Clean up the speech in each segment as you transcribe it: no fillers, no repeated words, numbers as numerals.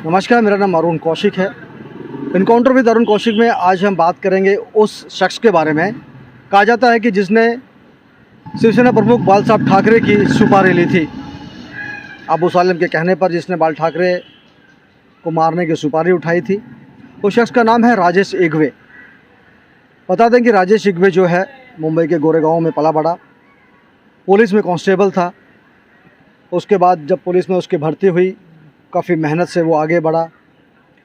नमस्कार, मेरा नाम अरुण कौशिक है। इनकाउंटर विद अरुण कौशिक में आज हम बात करेंगे उस शख्स के बारे में। कहा जाता है कि जिसने शिवसेना प्रमुख बाल साहब ठाकरे की सुपारी ली थी। अबू सालेम के कहने पर जिसने बाल ठाकरे को मारने की सुपारी उठाई थी, उस शख्स का नाम है राजेश इग्वे। बता दें कि राजेश इग्वे जो है मुंबई के गोरेगांव में पला बड़ा, पुलिस में कांस्टेबल था। उसके बाद जब पुलिस में उसकी भर्ती हुई, काफ़ी मेहनत से वो आगे बढ़ा।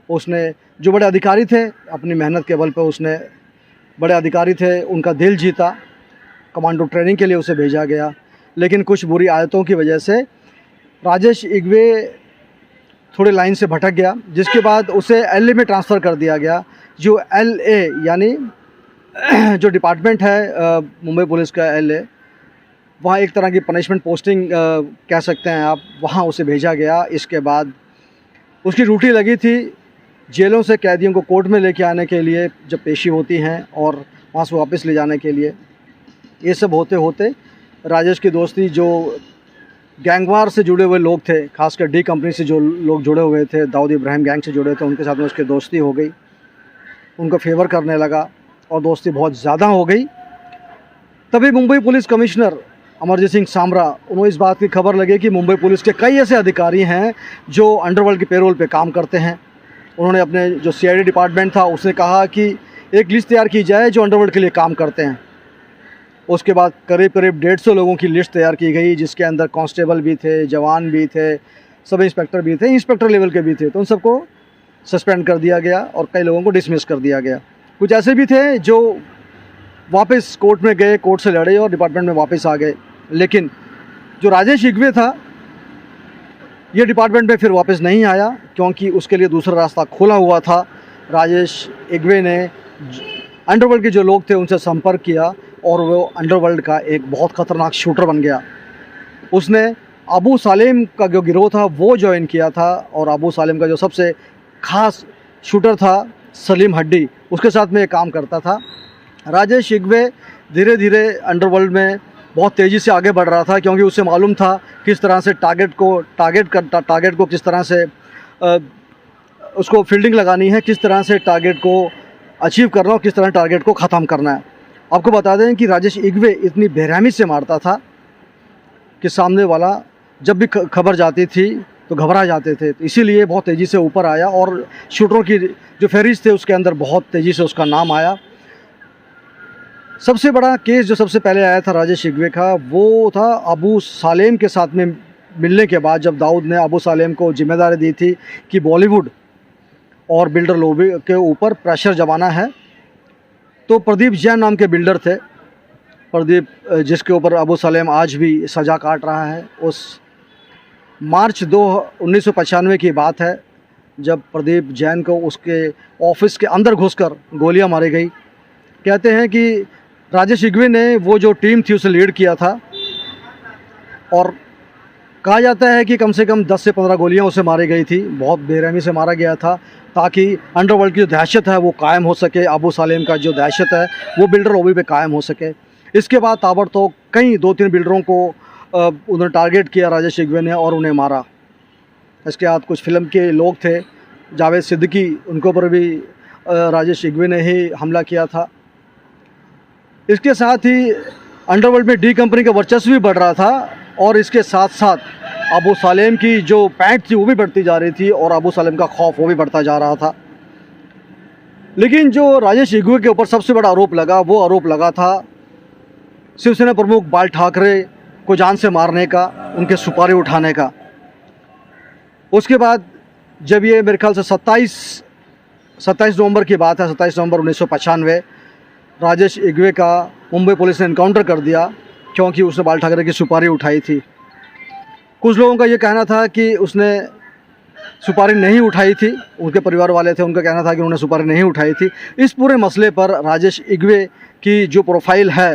उसने जो बड़े अधिकारी थे, अपनी मेहनत के बल पर उसने बड़े अधिकारी थे उनका दिल जीता। कमांडो ट्रेनिंग के लिए उसे भेजा गया, लेकिन कुछ बुरी आदतों की वजह से राजेश इग्वे थोड़ी लाइन से भटक गया, जिसके बाद उसे एलए में ट्रांसफ़र कर दिया गया। जो एलए यानी जो डिपार्टमेंट है मुंबई पुलिस का एलए, वहाँ एक तरह की पनिशमेंट पोस्टिंग कह सकते हैं आप, वहाँ उसे भेजा गया। इसके बाद उसकी ड्यूटी लगी थी जेलों से कैदियों को कोर्ट में लेके आने के लिए जब पेशी होती हैं, और वहाँ से वापस ले जाने के लिए। ये सब होते होते राजेश की दोस्ती जो गैंगवार से जुड़े हुए लोग थे, खासकर डी कंपनी से जो लोग जुड़े हुए थे, दाऊद इब्राहिम गैंग से जुड़े थे, उनके साथ में उसकी दोस्ती हो गई। उनको फेवर करने लगा और दोस्ती बहुत ज़्यादा हो गई। तभी मुंबई पुलिस कमिश्नर अमरजीत सिंह सामरा, उन्हें इस बात की खबर लगी कि मुंबई पुलिस के कई ऐसे अधिकारी हैं जो अंडरवर्ल्ड के पेरोल पे काम करते हैं। उन्होंने अपने जो सीआईडी डिपार्टमेंट था उसने कहा कि एक लिस्ट तैयार की जाए जो अंडरवर्ल्ड के लिए काम करते हैं। उसके बाद करीब 150 लोगों की लिस्ट तैयार की गई, जिसके अंदर कांस्टेबल भी थे, जवान भी थे, सब इंस्पेक्टर भी थे, इंस्पेक्टर लेवल के भी थे। तो उन सबको सस्पेंड कर दिया गया और कई लोगों को डिसमिस कर दिया गया। कुछ ऐसे भी थे जो वापस कोर्ट में गए, कोर्ट से लड़े और डिपार्टमेंट में वापस आ गए। लेकिन जो राजेश इग्वे था, ये डिपार्टमेंट में फिर वापस नहीं आया, क्योंकि उसके लिए दूसरा रास्ता खुला हुआ था। राजेश इग्वे ने अंडरवर्ल्ड के जो लोग थे उनसे संपर्क किया और वो अंडरवर्ल्ड का एक बहुत ख़तरनाक शूटर बन गया। उसने अबू सालेम का जो गिरोह था वो ज्वाइन किया था, और अबू सालेम का जो सबसे ख़ास शूटर था सलीम हड्डी, उसके साथ में ये काम करता था। राजेश इग्वे धीरे धीरे अंडरवर्ल्ड में बहुत तेज़ी से आगे बढ़ रहा था, क्योंकि उसे मालूम था किस तरह से टारगेट को किस तरह से उसको फील्डिंग लगानी है, किस तरह से टारगेट को अचीव करना और किस तरह टारगेट को ख़त्म करना है। आपको बता दें कि राजेश इग्वे इतनी बेरहमी से मारता था कि सामने वाला जब भी खबर जाती थी तो घबरा जाते थे। तो इसीलिए बहुत तेज़ी से ऊपर आया और शूटरों की जो फहरिस्त थे उसके अंदर बहुत तेज़ी से उसका नाम आया। सबसे बड़ा केस जो सबसे पहले आया था राजेश इग्वे का, वो था अबू सालेम के साथ में मिलने के बाद, जब दाऊद ने अबू सालेम को जिम्मेदारी दी थी कि बॉलीवुड और बिल्डर लॉबी के ऊपर प्रेशर जमाना है। तो प्रदीप जैन नाम के बिल्डर थे, प्रदीप, जिसके ऊपर अबू सालेम आज भी सज़ा काट रहा है। उस मार्च 1995 की बात है जब प्रदीप जैन को उसके ऑफिस के अंदर घुसकर गोलियां मारी गई। कहते हैं कि राजेश इग्वे ने वो जो टीम थी उसे लीड किया था, और कहा जाता है कि कम से कम 10 से 15 गोलियां उसे मारी गई थी। बहुत बेरहमी से मारा गया था ताकि अंडरवर्ल्ड की जो दहशत है वो कायम हो सके, अबू सालेम का जो दहशत है वो बिल्डर लॉबी पे कायम हो सके। इसके बाद ताबड़तोड़ कई 2-3 बिल्डरों को उन्होंने टारगेट किया राजेश इग्वे ने और उन्हें मारा। इसके बाद कुछ फिल्म के लोग थे, जावेद सिद्दीकी, उनके ऊपर भी राजेश इग्वे ने ही हमला किया था। इसके साथ ही अंडरवर्ल्ड में डी कंपनी का वर्चस्व भी बढ़ रहा था, और इसके साथ साथ अबू सालेम की जो पैंट थी वो भी बढ़ती जा रही थी, और अबू सालेम का खौफ वो भी बढ़ता जा रहा था। लेकिन जो राजेश इग्वे के ऊपर सबसे बड़ा आरोप लगा, वो आरोप लगा था शिवसेना प्रमुख बाल ठाकरे को जान से मारने का, उनके सुपारी उठाने का। उसके बाद जब ये मेरे ख्याल से 27 नवंबर की बात है, 27 नवंबर 1995, राजेश इग्वे का मुंबई पुलिस ने इनकाउंटर कर दिया, क्योंकि उसने बाल ठाकरे की सुपारी उठाई थी। कुछ लोगों का ये कहना था कि उसने सुपारी नहीं उठाई थी, उनके परिवार वाले थे, उनका कहना था कि उन्होंने सुपारी नहीं उठाई थी। इस पूरे मसले पर राजेश इग्वे की जो प्रोफाइल है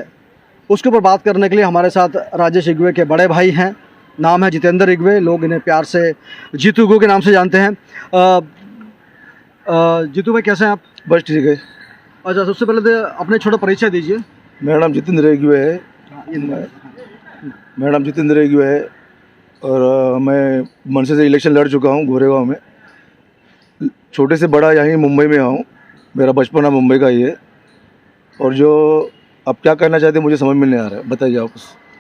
उसके ऊपर बात करने के लिए हमारे साथ राजेश इग्वे के बड़े भाई हैं, नाम है जितेंद्र इग्वे, लोग इन्हें प्यार से जीतू इग्वे के नाम से जानते हैं। जीतू भाई, कैसे हैं आप? बस ठीक है। अच्छा, सबसे पहले तो अपने छोटा परिचय दीजिए। मेरा नाम जितेंद्र इग्वे है। मेरा नाम जितेंद्र इग्वे है और मैं मनसे से इलेक्शन लड़ चुका हूँ गोरेगांव में। छोटे से बड़ा यहीं मुंबई में हूँ, मेरा बचपना मुंबई का ही है। और जो आप क्या कहना चाहते हैं मुझे समझ में नहीं आ रहा है, बताइए आप।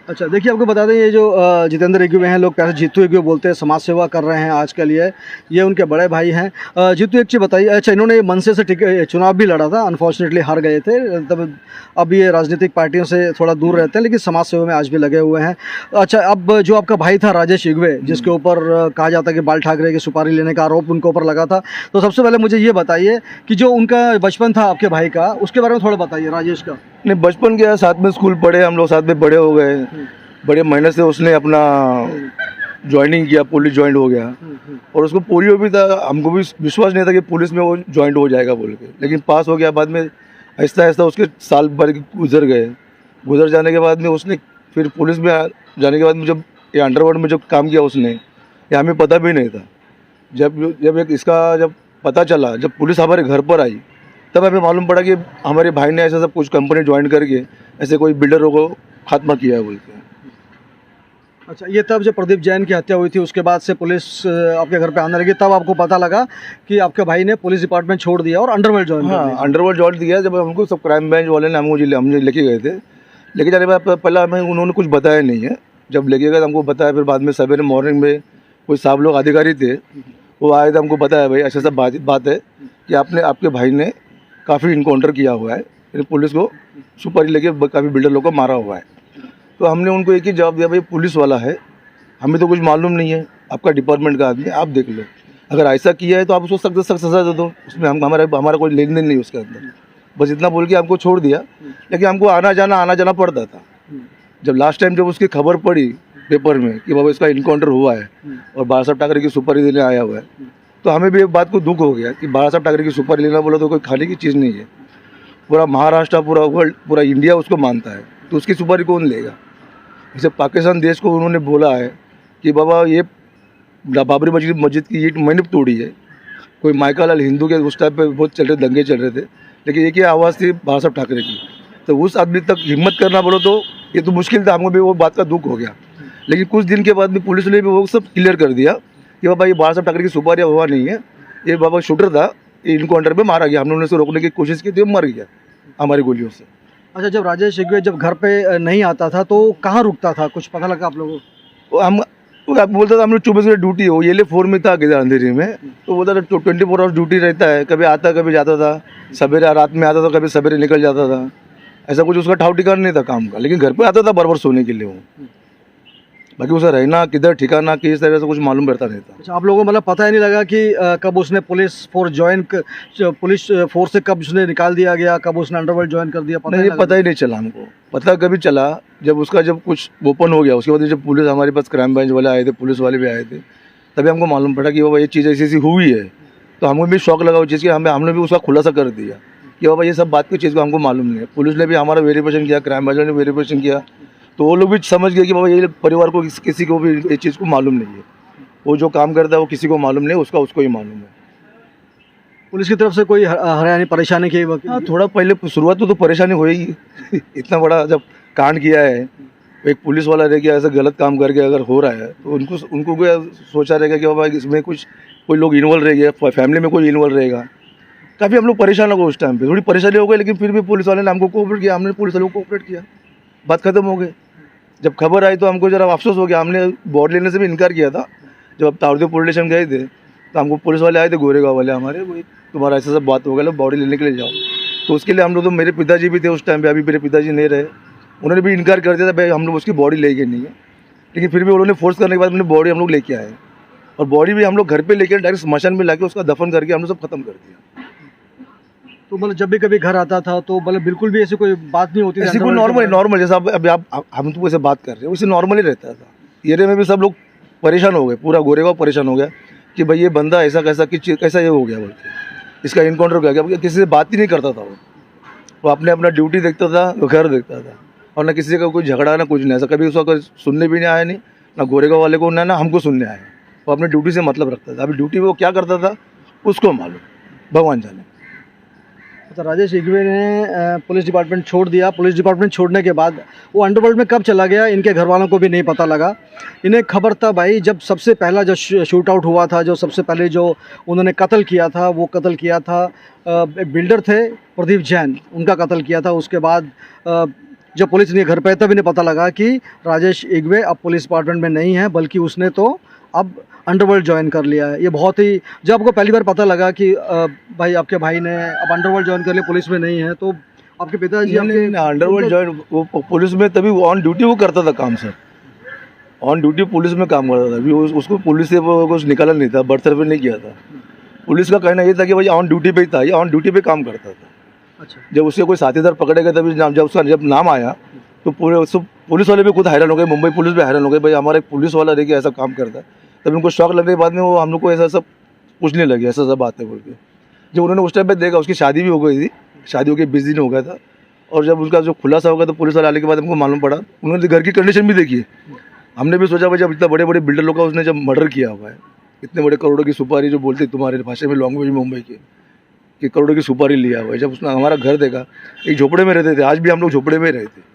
अच्छा, देखिए आपको बता दें, ये जो जितेंद्र एग्यू हैं, लोग कैसे जीतू एग्यू बोलते हैं, समाज सेवा कर रहे हैं आजकल। ये उनके बड़े भाई हैं। जीतू, एक चीज़ बताइए, अच्छा इन्होंने मनसे से चुनाव भी लड़ा था, अनफॉर्चुनेटली हार गए थे। तब अब ये राजनीतिक पार्टियों से थोड़ा दूर रहते हैं, लेकिन समाज सेवा में आज भी लगे हुए हैं। अच्छा, अब जो आपका भाई था राजेश एग्यू, जिसके ऊपर कहा जाता है कि बाल ठाकरे की सुपारी लेने का आरोप उनके ऊपर लगा था, तो सबसे पहले मुझे ये बताइए कि जो उनका बचपन था आपके भाई का, उसके बारे में थोड़ा बताइए, राजेश का। नहीं, बचपन क्या, साथ में स्कूल पढ़े हम लोग, साथ में बड़े हो गए। बड़े मेहनत से उसने अपना ज्वाइनिंग किया, पुलिस ज्वाइन हो गया। और उसको पोलियो भी था, हमको भी विश्वास नहीं था कि पुलिस में वो ज्वाइन हो जाएगा बोल के, लेकिन पास हो गया। बाद में आहिस्ता आहिस्ता उसके साल भर गुजर गए। गुजर जाने के बाद में उसने फिर पुलिस में जाने के बाद में जब ये अंडरवर्ल्ड में जो काम किया उसने, ये हमें पता भी नहीं था। जब इसका जब पता चला, जब पुलिस हमारे घर पर आई, तब हमें मालूम पड़ा कि हमारे भाई ने ऐसा सब कुछ कंपनी ज्वाइन करके ऐसे कोई बिल्डरों को खात्मा किया है बोल के। अच्छा, ये तब जब प्रदीप जैन की हत्या हुई थी, उसके बाद से पुलिस आपके घर पे आने लगी, तब आपको पता लगा कि आपके भाई ने पुलिस डिपार्टमेंट छोड़ दिया और अंडरवर्ल्ड ज्वाइन कर लिया। अंडरवर्ल्ड ज्वाइन किया। जब हमको सब क्राइम ब्रांच वाले ने हमने लेके गए थे, लेके जाने के बाद पहला हमें उन्होंने कुछ बताया नहीं है। जब लेके गए तो हमको बताया, फिर बाद में सवेरे मॉर्निंग में कोई साहब लोग अधिकारी थे, वो आए थे, हमको बताया भाई ऐसा सब बात है कि आपके भाई ने काफ़ी इनकाउंटर किया हुआ है, फिर पुलिस को सुपारी लेके काफ़ी बिल्डर लोग को मारा हुआ है। तो हमने उनको एक ही जवाब दिया, भाई पुलिस वाला है, हमें तो कुछ मालूम नहीं है, आपका डिपार्टमेंट का आदमी, आप देख लो, अगर ऐसा किया है तो आप उसको सख्त से सख्त सजा दे दो, उसमें हमारा कोई लेन देन नहीं उसके अंदर। बस इतना बोल के हमको छोड़ दिया। लेकिन हमको आना जाना पड़ता था। जब लास्ट टाइम जब उसकी खबर पड़ी पेपर में कि बाबा इसका इनकाउंटर हुआ है और बाला साहब ठाकरे की सुपारी देने आया हुआ है, तो हमें भी एक बात को दुख हो गया कि बाला साहब ठाकरे की सुपारी लेना बोला तो कोई खाने की चीज़ नहीं है। पूरा महाराष्ट्र, पूरा वर्ल्ड, पूरा इंडिया उसको मानता है, तो उसकी सुपारी कौन लेगा। जैसे पाकिस्तान देश को उन्होंने बोला है कि बाबा ये बाबरी मस्जिद की ईंट मैंने तोड़ी है। कोई माइकल अल हिंदू के उस टाइम पे बहुत दंगे चल रहे थे, लेकिन एक ही आवाज़ थी बाला साहब ठाकरे की। तो उस आदमी तक हिम्मत करना बोलो तो ये तो मुश्किल था। हमको भी वो बात का दुख हो गया। लेकिन कुछ दिन के बाद में पुलिस ने भी वो सब क्लियर कर दिया कि बाबा ये बाला साहब ठाकरे की सुपारी हुआ नहीं है, ये बाबा शूटर था, ये इनकाउंटर में मारा गया। हमने उसे रोकने की कोशिश की थी, मर गया हमारी गोलियों से। अच्छा, जब राजेश एग्यू जब घर पे नहीं आता था तो कहाँ रुकता था, कुछ पता लगा आप लोगों को? आप बोलता था हम लोग 24 घंटे ड्यूटी हो, ये ले 4 में था किधर अंधेरी में, तो बोलता था 24 आवर्स ड्यूटी रहता है, कभी आता कभी जाता था, सवेरे रात में आता था, कभी सवेरे निकल जाता था। ऐसा कुछ उसका ठाव ठिकाना नहीं था काम का, लेकिन घर पे आता था बराबर सोने के लिए वो। बाकी उसे रहना किधर, ठिकाना किस तरह से कुछ मालूम रहता नहीं था। अच्छा, आप लोगों को मतलब पता ही नहीं लगा कि कब उसने पुलिस फोर्स से कब उसने निकाल दिया गया, कब उसने अंडरवर्ल्ड ज्वाइन कर दिया? पता ही नहीं चला हमको। पता कभी चला जब उसका जब कुछ ओपन हो गया, उसके बाद जब पुलिस हमारे पास क्राइम ब्रांच वाले आए थे, पुलिस वाले भी आए थे, तभी हमको मालूम पड़ा कि बाबा ये चीज़ ऐसी हुई है। तो हमको भी शौक लगा उस चीज़ की, हमने भी उसका खुलासा कर दिया कि बाबा ये सब बात की चीज़ को हमको मालूम नहीं है। पुलिस ने भी हमारा वेरिफिकेशन किया, क्राइम ब्रांच ने वेरिफिकेशन किया, तो वो लोग भी समझ गए कि बाबा ये परिवार को किसी को भी ये चीज़ को मालूम नहीं है। वो जो काम करता है वो किसी को मालूम नहीं, उसका उसको ही मालूम है। पुलिस की तरफ से कोई हरियाणी परेशानी की? हाँ, थोड़ा पहले शुरुआत तो परेशानी होगी। इतना बड़ा जब कांड किया है, एक पुलिस वाला रह गया, ऐसा गलत काम करके अगर हो रहा है तो उनको क्या सोचा रहेगा कि बाबा इसमें कोई लोग इन्वॉल्व रह गया, फैमिली में कोई इन्वॉल्व रहेगा। काफ़ी हम लोग परेशान हो गए उस टाइम पे, थोड़ी परेशानी हो गई, लेकिन फिर भी पुलिस वाले ने हमको कोऑपरेट किया, हमने पुलिस वालों को कोऑपरेट किया, बात खत्म हो गई। जब खबर आई तो हमको ज़रा अफसोस हो गया, हमने बॉडी लेने से भी इनकार किया था। जब अब तावड़े पुलिस स्टेशन गए थे तो हमको पुलिस वाले आए थे, गोरेगांव वाले हमारे, वो तुम्हारा ऐसा सब बात हो गया, बॉडी लेने के लिए जाओ। तो उसके लिए हम लोग, तो मेरे पिताजी भी थे उस टाइम पे, अभी मेरे पिताजी नहीं रहे, उन्होंने भी इनकार कर दिया था, भाई हम लोग उसकी बॉडी लेके नहीं है। लेकिन फिर भी उन्होंने फोर्स करने के बाद हमने बॉडी हम लोग लेके आए, और बॉडी भी हम लोग घर पे लेके डायरेक्ट स्मशान में लाके उसका दफन करके हम लोग सब खत्म कर दिया। तो मतलब जब भी कभी घर आता था तो मतलब बिल्कुल भी ऐसी कोई बात नहीं होती थी? ऐसी कोई नॉर्मल जैसा अभी हम तो ऐसे बात कर रहे हैं, वैसे नॉर्मली रहता था। एरिया में भी सब लोग परेशान हो गए, पूरा गोरेगांव परेशान हो गया कि भाई ये बंदा ऐसा कैसा ये हो गया बोलते, इसका इनकाउंटर हो गया। किसी से बात ही नहीं करता था वो अपने अपना ड्यूटी देखता था, वो घर देखता था, और ना किसी का कोई झगड़ा ना कुछ नहीं, ऐसा कभी उसका सुनने भी नहीं आया, नहीं ना गोरेगांव वाले को, ना हमको सुनने आया। वो अपने ड्यूटी से मतलब रखता था। अभी ड्यूटी वो क्या करता था उसको मालूम, भगवान जाने। अच्छा, राजेश इग्वे ने पुलिस डिपार्टमेंट छोड़ दिया। पुलिस डिपार्टमेंट छोड़ने के बाद वो अंडरवर्ल्ड में कब चला गया इनके घर वालों को भी नहीं पता लगा। इन्हें खबर था भाई जब सबसे पहला जो शूट आउट हुआ था, जो सबसे पहले जो उन्होंने कत्ल किया था, वो कत्ल किया था एक बिल्डर थे प्रदीप जैन, उनका कत्ल किया था। उसके बाद जब पुलिस ने घर पे तब इन्हें पता लगा कि राजेश इग्वे अब पुलिस डिपार्टमेंट में नहीं है, बल्कि उसने तो अब अंडरवर्ल्ड ज्वाइन कर लिया है। ये बहुत ही, जब आपको पहली बार पता लगा कि भाई आपके भाई ने अब अंडरवर्ल्ड ज्वाइन कर लिया, पुलिस में नहीं है, तो आपके पिताजी अंडरवर्ल्ड ज्वाइन वो पुलिस में तभी ऑन ड्यूटी वो करता था काम सर, ऑन ड्यूटी पुलिस में काम करता था। अभी उसको पुलिस से वो कुछ निकाला नहीं था, बर्थ सर्टिफिकेट नहीं किया था। पुलिस का कहना ये था कि भाई ऑन ड्यूटी पे ही था, ये ऑन ड्यूटी पे काम करता था। अच्छा, जब जब उसके कोई साथीदार पकड़े गए तभी जब उसका जब नाम आया तो पूरे पुलिस वाले भी खुद हैरान हो गए, मुंबई पुलिस भी हैरान हो गई, भाई हमारा एक पुलिस वाला रह के ऐसा काम करता है। तब उनको शौक लगने के बाद में वो हम लोग को ऐसा सब पूछने लगे, ऐसा सब बातें बोल के। जब उन्होंने उस टाइम पे देखा, उसकी शादी भी हो गई थी, शादी हो के 20 दिन हो गया था, और जब उसका जो खुलासा हो गया तो पुलिस वाले आने के बाद हमको मालूम पड़ा। उन्होंने घर की कंडीशन भी देखी है। हमने भी सोचा भाई जब इतना बड़े बड़े बिल्डर लोग का उसने जब मर्डर किया हुआ है, इतने बड़े करोड़ों की सुपारी, जो बोलते तुम्हारे भाषा में लैंग्वेज मुंबई की, कि करोड़ों की सुपारी लिया हुआ है, जब उसने हमारा घर देखा, एक झोपड़े में रहते थे, आज भी हम लोग झोपड़े में रहते,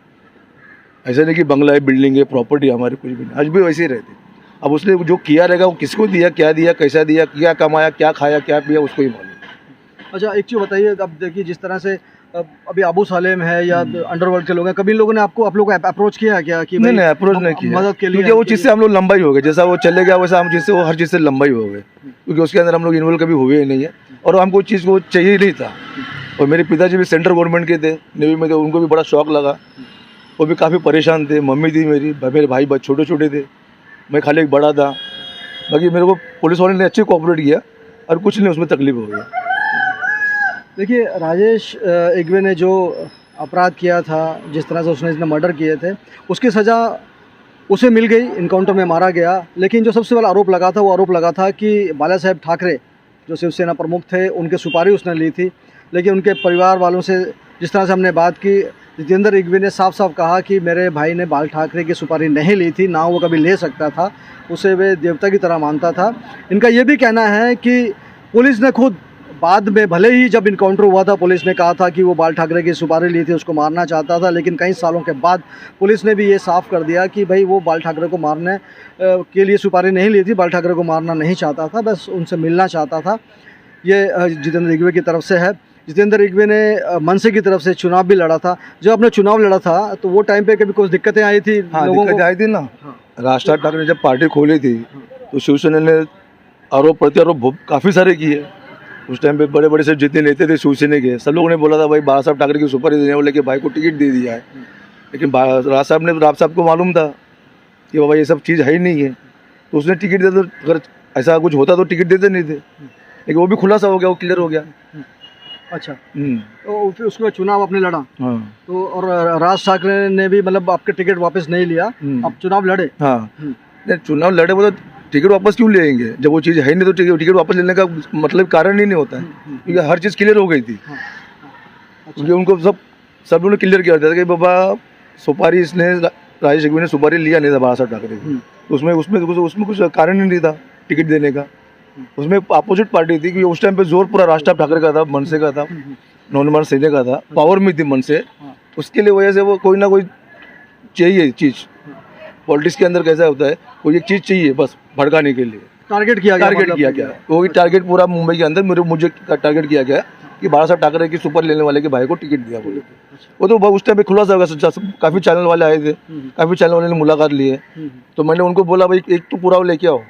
ऐसा नहीं कि बंगला है, बिल्डिंग है, प्रॉपर्टी हमारी कुछ भी नहीं, आज भी वैसे ही रहते। अब उसने जो किया रहेगा वो किसको दिया, क्या दिया, कैसा दिया, क्या कमाया, क्या खाया, क्या पिया, उसको ही मालूम। अच्छा, एक चीज़ बताइए, अब देखिए जिस तरह से अभी अबू सालेम है या अंडरवर्ल्ड के लोग हैं, कभी इन लोगों ने आप लोगों को अप्रोच किया है क्या कि नहीं अप्रोच नहीं किया, मदद के लिए? क्योंकि वो चीज़ से हम लोग लंबाई हो गए, जैसा वो चले गया वैसा हम जिससे वो हर चीज़ से लंबाई हो गए, क्योंकि उसके अंदर हम लोग इन्वॉल्व कभी हुए ही नहीं है, और हमको चीज़ को चाहिए ही नहीं था। और मेरे पिताजी भी सेंट्रल गवर्नमेंट के थे, नेवी में थे, उनको भी बड़ा शौक लगा, वो भी काफ़ी परेशान थे। मम्मी थी मेरे भाई बहुत छोटे छोटे थे, मैं खाली एक बड़ा था। बाकी मेरे को पुलिस वाले ने अच्छे कोऑपरेट किया और कुछ नहीं उसमें तकलीफ हो गई। देखिए, राजेश इग्वे ने जो अपराध किया था, जिस तरह से उसने इसने मर्डर किए थे, उसकी सज़ा उसे मिल गई, इनकाउंटर में मारा गया। लेकिन जो सबसे बड़ा आरोप लगा था, वो आरोप लगा था कि बाला साहेब ठाकरे जो शिवसेना प्रमुख थे, उनके सुपारी उसने ली थी। लेकिन उनके परिवार वालों से जिस तरह से हमने बात की, जितेंद्र इग्वे ने साफ साफ कहा कि मेरे भाई ने बाल ठाकरे की सुपारी नहीं ली थी, ना वो कभी ले सकता था, उसे वे देवता की तरह मानता था। इनका ये भी कहना है कि पुलिस ने खुद बाद में, भले ही जब इनकाउंटर हुआ था पुलिस ने कहा था कि वो बाल ठाकरे की सुपारी ली थी, उसको मारना चाहता था, लेकिन कई सालों के बाद पुलिस ने भी ये साफ कर दिया कि भाई वो बाल ठाकरे को मारने के लिए सुपारी नहीं ली थी, बाल ठाकरे को मारना नहीं चाहता था, बस उनसे मिलना चाहता था। ये जितेंद्र इग्वे की तरफ से है। जितेंद्र इग्वे ने मनसे की तरफ से चुनाव भी लड़ा था। जब आपने चुनाव लड़ा था तो वो टाइम पे कभी कुछ दिक्कतें आई थी? हाँ, लोगों दिक्कतें को आई थी ना। हाँ। राज ठाकरे ने जब पार्टी खोली थी तो शिवसेना ने आरोप प्रत्यारोप काफ़ी सारे किए। उस टाइम पे बड़े बड़े से जितने नेता थे शिवसेना के, सब लोगों ने बोला था भाई बाला साहब ठाकरे की सुपारी देने वाले के भाई को टिकट दे दिया है। लेकिन राज साहब को मालूम था कि बाबा ये सब चीज़ है ही नहीं है, तो उसने टिकट दे दो। अगर ऐसा कुछ होता तो टिकट देते नहीं थे, लेकिन वो भी खुलासा हो गया, वो क्लियर हो गया। अच्छा, तो फिर उसके बाद चुनाव आपने लड़ा। हाँ। तो और राज ठाकरे ने भी मतलब आपके टिकट वापस नहीं लिया, आप चुनाव लड़े। हाँ, नहीं चुनाव लड़े, वो तो टिकट वापस क्यों लेंगे जब वो चीज़ है ही नहीं, तो टिकट वापस लेने का मतलब कारण ही नहीं होता है, क्योंकि हर चीज़ क्लियर हो गई थी। क्योंकि उनको सब लोगों ने क्लियर किया था कि बाबा सुपारी इसने, राजेश इग्वे ने सुपारी लिया नहीं था बाला साहब ठाकरे की, उसमें कुछ कारण ही नहीं था टिकट देने का। उसमें अपोजिट पार्टी थी, क्योंकि उस टाइम पे जोर पूरा राज ठाकरे का था, मनसे का था, नॉनमान सेने का था, पावर में थी मनसे। उसके लिए वजह से वो कोई ना कोई चाहिए चीज़। पॉलिटिक्स के अंदर कैसा होता है, कोई एक चीज़ चाहिए बस भड़काने के लिए। टारगेट किया गया वो टारगेट पूरा मुंबई के अंदर मुझे टारगेट किया गया कि बाला साहब ठाकरे की सुपर लेने वाले के भाई को टिकट दिया बोले। वो तो उस टाइम पे खुलासा हो गया, काफ़ी चैनल वाले आए थे, काफ़ी चैनल वाले ने मुलाकात ली है। तो मैंने उनको बोला भाई एक तो पुरावा लेके आओ,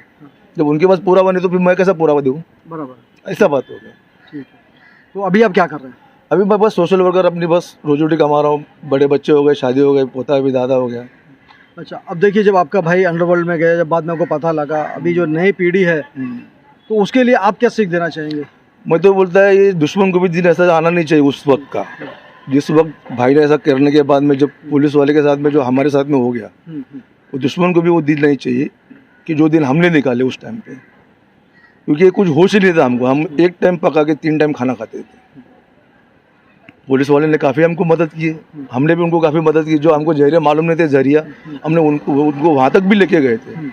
जब उनके पास पुरावा नहीं तो फिर मैं कैसा पुरावा दूँ? बराबर, ऐसा बात हो गया। ठीक है, तो अभी आप क्या कर रहे हैं? अभी मैं बस सोशल वर्कर अपनी बस रोजी रोटी कमा रहा हूँ। बड़े बच्चे हो गए, शादी हो गई, पोता भी दादा हो गया। अच्छा, अब देखिए जब आपका भाई अंडरवर्ल्ड में गया, जब बाद में आपको पता लगा, अभी जो नई पीढ़ी है तो उसके लिए आप क्या सीख देना चाहेंगे? मैं तो बोलता है ये दुश्मन को भी दिन ऐसा आना नहीं चाहिए उस वक्त का, जिस वक्त भाई ने ऐसा करने के बाद में जब पुलिस वाले के साथ में जो हमारे साथ में हो गया, वो दुश्मन को भी वो दिन नहीं चाहिए कि जो दिन हमने निकाले उस टाइम पे, क्योंकि कुछ होश ही नहीं था हमको। हम एक टाइम पका के 3 टाइम खाना खाते थे। पुलिस वाले ने काफ़ी हमको मदद की है, हमने भी उनको काफ़ी मदद की। जो हमको जरिया मालूम नहीं थे जरिया, हमने उनको वहाँ तक भी लेके गए थे।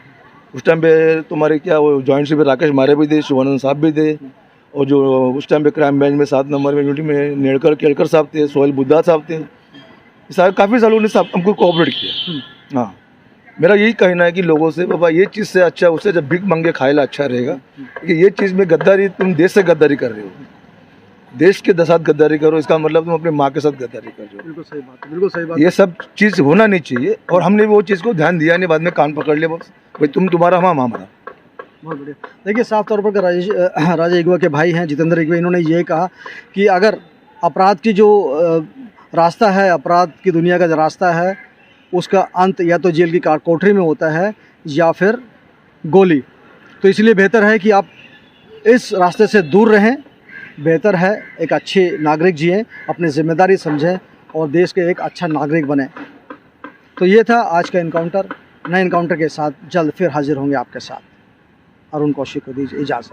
उस टाइम पे तुम्हारे क्या वो जॉइंट से राकेश मारे भी थे, शिवानंद साहब भी थे, और जो उस टाइम पे क्राइम ब्रांच में 7 नंबर में यूनिटी में नेड़कर केड़कर साहब थे, सोहेल बुद्धा साहब थे, ये सारे काफ़ी सालों ने हमको कोऑपरेट किया। हाँ, मेरा यही कहना है कि लोगों से, बाबा ये चीज़ से अच्छा उससे जब भीख मांगे खाएला अच्छा रहेगा, कि ये चीज़ में गद्दारी, तुम देश से गद्दारी कर रहे हो, देश के साथ गद्दारी करो, इसका मतलब तुम अपने माँ के साथ गद्दारी कर रहे हो। बिल्कुल सही बात है, बिल्कुल सही बात। ये सब चीज़ होना नहीं चाहिए, और हमने वो चीज़ को ध्यान दिया नहीं, बाद में कान पकड़ लिया, बस भाई तुम तुम्हारा हम हमारा। बहुत बढ़िया। देखिए, साफ तौर पर राजा इगवा के भाई हैं जितेंद्र इगवा, इन्होंने ये कहा कि अगर अपराध की जो रास्ता है, अपराध की दुनिया का जो रास्ता है, उसका अंत या तो जेल की कोठरी में होता है या फिर गोली, तो इसलिए बेहतर है कि आप इस रास्ते से दूर रहें। बेहतर है एक अच्छे नागरिक जिएं, अपनी जिम्मेदारी समझें और देश के एक अच्छा नागरिक बने। तो ये था आज का इनकाउंटर। नए इनकाउंटर के साथ जल्द फिर हाजिर होंगे आपके साथ। अरुण कौशिक को दीजिए इजाज़त।